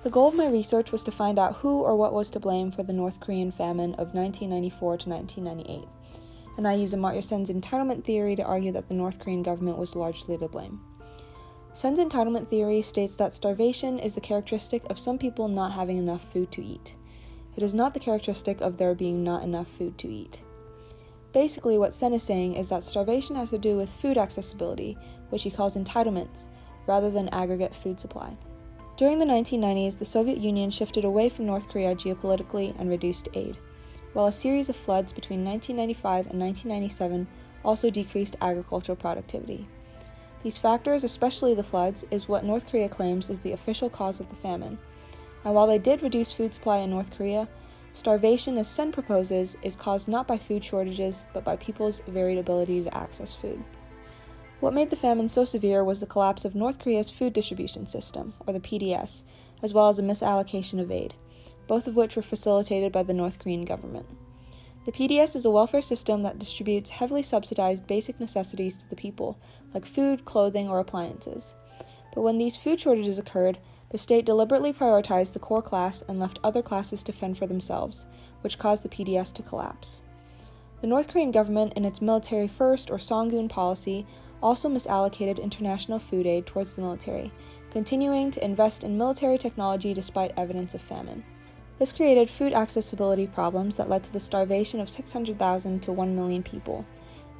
The goal of my research was to find out who or what was to blame for the North Korean famine of 1994 to 1998, and I use Amartya Sen's entitlement theory to argue that the North Korean government was largely to blame. Sen's entitlement theory states that starvation is the characteristic of some people not having enough food to eat. It is not the characteristic of there being not enough food to eat. Basically, what Sen is saying is that starvation has to do with food accessibility, which he calls entitlements, rather than aggregate food supply. During the 1990s, the Soviet Union shifted away from North Korea geopolitically and reduced aid, while a series of floods between 1995 and 1997 also decreased agricultural productivity. These factors, especially the floods, is what North Korea claims is the official cause of the famine. And while they did reduce food supply in North Korea, starvation, as Sen proposes, is caused not by food shortages, but by people's varied ability to access food. What made the famine so severe was the collapse of North Korea's food distribution system, or the PDS, as well as a misallocation of aid, both of which were facilitated by the North Korean government. The PDS is a welfare system that distributes heavily subsidized basic necessities to the people, like food, clothing, or appliances. But when these food shortages occurred, the state deliberately prioritized the core class and left other classes to fend for themselves, which caused the PDS to collapse. The North Korean government, in its military first or Songun policy, also misallocated international food aid towards the military, continuing to invest in military technology despite evidence of famine. This created food accessibility problems that led to the starvation of 600,000 to 1 million people,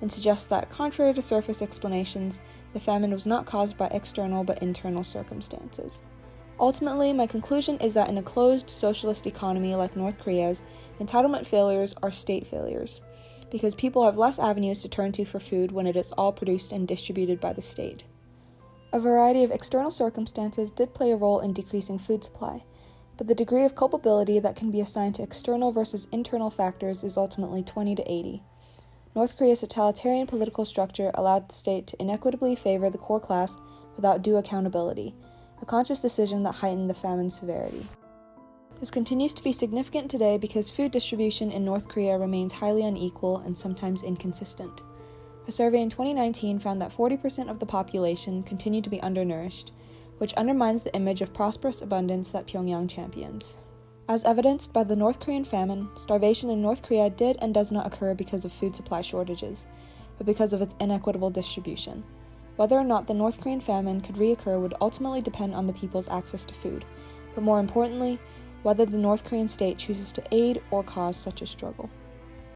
and suggests that, contrary to surface explanations, the famine was not caused by external but internal circumstances. Ultimately, my conclusion is that in a closed socialist economy like North Korea's, entitlement failures are state failures, because people have less avenues to turn to for food when it is all produced and distributed by the state. A variety of external circumstances did play a role in decreasing food supply, but the degree of culpability that can be assigned to external versus internal factors is ultimately 20 to 80. North Korea's totalitarian political structure allowed the state to inequitably favor the core class without due accountability, a conscious decision that heightened the famine's severity. This continues to be significant today because food distribution in North Korea remains highly unequal and sometimes inconsistent. A survey in 2019 found that 40% of the population continued to be undernourished, which undermines the image of prosperous abundance that Pyongyang champions. As evidenced by the North Korean famine, starvation in North Korea did and does not occur because of food supply shortages, but because of its inequitable distribution. Whether or not the North Korean famine could reoccur would ultimately depend on the people's access to food, but more importantly, whether the North Korean state chooses to aid or cause such a struggle.